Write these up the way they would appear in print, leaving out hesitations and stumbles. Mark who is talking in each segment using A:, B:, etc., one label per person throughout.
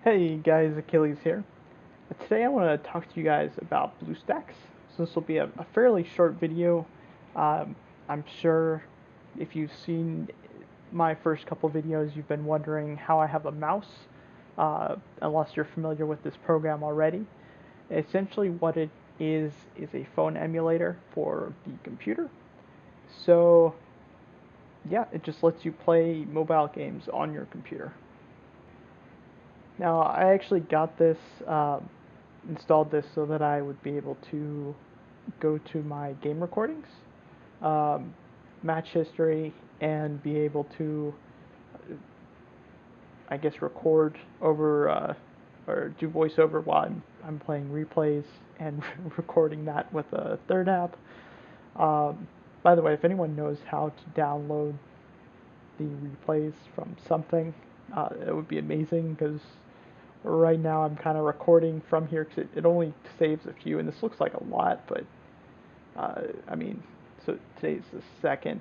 A: Hey guys, Achilles here. Today I want to talk to you guys about BlueStacks. So this will be a fairly short video. I'm sure if you've seen my first couple videos, you've been wondering how I have a mouse, unless you're familiar with this program already. Essentially what it is a phone emulator for the computer. So yeah, it just lets you play mobile games on your computer. Now, I actually got this, installed this so that I would be able to go to my game recordings, um, match history, and be able to, I guess, record over or do voiceover while I'm playing replays and recording that with a third app. By the way, if anyone knows how to download the replays from something, it would be amazing because right now I'm kind of recording from here because it only saves a few, and this looks like a lot, but I mean, so today's the second.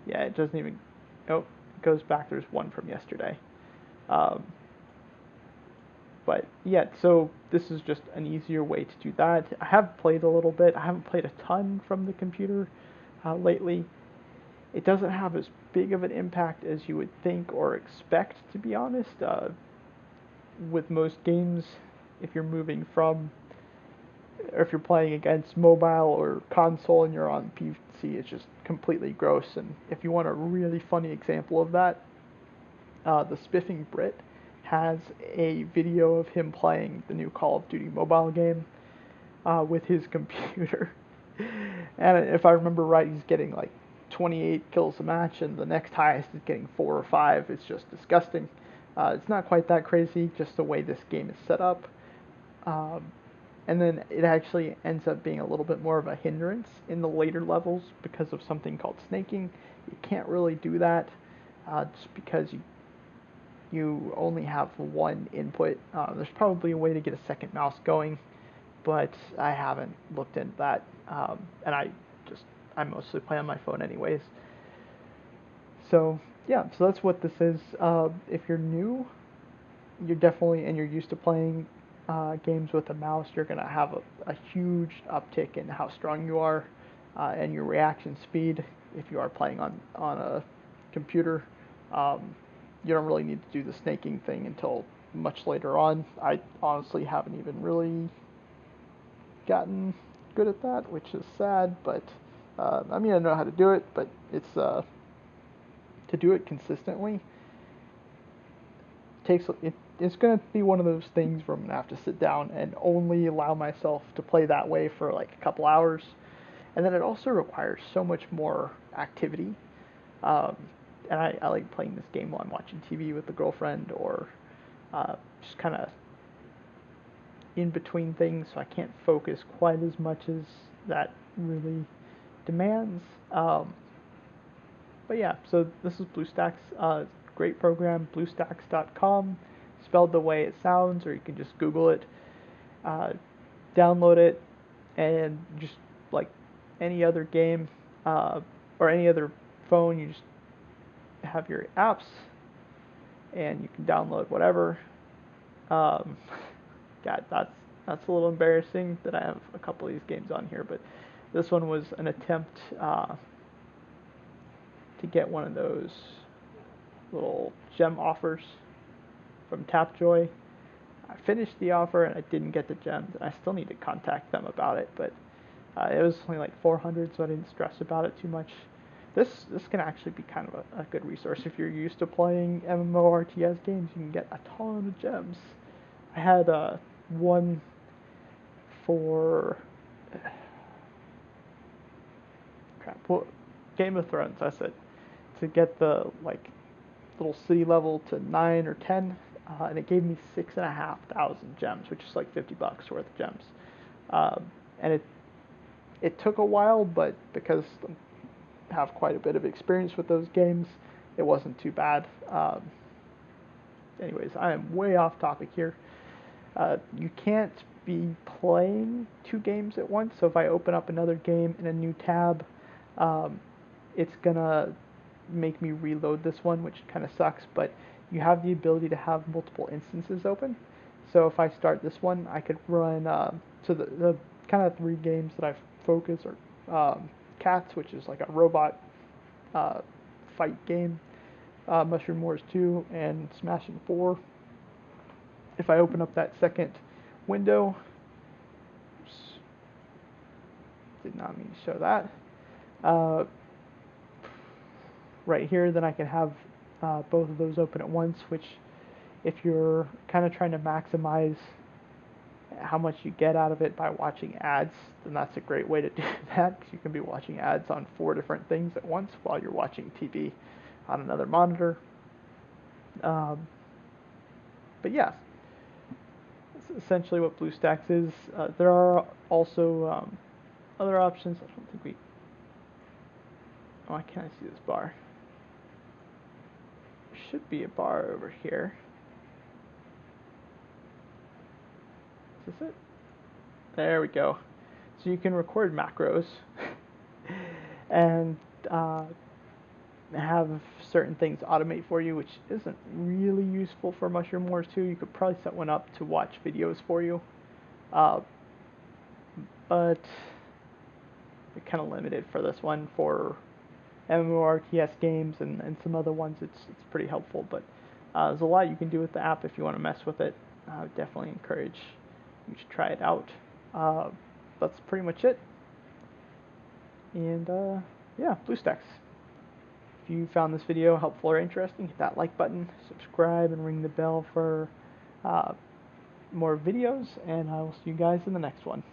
A: Yeah, it doesn't even. Oh, it goes back. There's one from yesterday. Um, but yeah, so this is just an easier way to do that. I have played a little bit. I haven't played a ton from the computer lately. It doesn't have as big of an impact as you would think or expect, to be honest. With most games, if you're moving from, or if you're playing against mobile or console and you're on PC, it's just completely gross. And if you want a really funny example of that, the Spiffing Brit has a video of him playing the new Call of Duty mobile game with his computer. And if I remember right, he's getting like 28 kills a match, and the next highest is getting 4 or 5. It's just disgusting. It's not quite that crazy, just the way this game is set up. Um, and then it actually ends up being a little bit more of a hindrance in the later levels because of something called snaking. You can't really do that just because you only have one input. There's probably a way to get a second mouse going, but I haven't looked into that. And I mostly play on my phone anyways. So yeah, so that's what this is. If you're new, you're definitely and you're used to playing games with a mouse, you're gonna have a huge uptick in how strong you are and your reaction speed if you are playing on a computer. Um, you don't really need to do the snaking thing until much later on. I honestly haven't even really gotten good at that, which is sad. But I mean, I know how to do it, but it's to do it consistently takes it's going to be one of those things where I'm going to have to sit down and only allow myself to play that way for like a couple hours. And then it also requires so much more activity. Um, and I like playing this game while I'm watching TV with the girlfriend or just kind of in between things, so I can't focus quite as much as that really demands. But yeah, so this is BlueStacks. Great program, BlueStacks.com, spelled the way it sounds, or you can just Google it, uh, download it, and just like any other game or any other phone, you just have your apps, and you can download whatever. Um, God, that's a little embarrassing that I have a couple of these games on here, but this one was an attempt to get one of those little gem offers from Tapjoy. I finished the offer and I didn't get the gems, and I still need to contact them about it. But it was only like 400, so I didn't stress about it too much. This can actually be kind of a good resource if you're used to playing MMORTS games. You can get a ton of gems. I had one for crap. Well, Game of Thrones. I said to get the like little city level to 9 or 10, and it gave me 6,500 gems, which is like $50 worth of gems. And it took a while, but because I have quite a bit of experience with those games, it wasn't too bad. Anyways, I am way off topic here. You can't be playing two games at once, so if I open up another game in a new tab, um, it's gonna make me reload this one, which kind of sucks, but you have the ability to have multiple instances open. So if I start this one, I could run so the kind of 3 games that I focus are Cats, which is like a robot uh, fight game, Mushroom Wars 2, and Smashing 4. If I open up that second window, oops, did not mean to show that. Right here, then I can have both of those open at once, which if you're kind of trying to maximize how much you get out of it by watching ads, then that's a great way to do that, because you can be watching ads on 4 different things at once while you're watching TV on another monitor. But yeah, that's essentially what BlueStacks is. There are also other options. I don't think we... Oh, why can't I see this bar? There should be a bar over here. Is this it? There we go. So you can record macros and have certain things automate for you, which isn't really useful for Mushroom Wars 2. You could probably set one up to watch videos for you, but you're kind of limited for this one. For MMORPG games and some other ones, it's pretty helpful, but there's a lot you can do with the app if you want to mess with it. I would definitely encourage you to try it out. That's pretty much it. And yeah, BlueStacks. If you found this video helpful or interesting, hit that like button, subscribe, and ring the bell for more videos, and I will see you guys in the next one.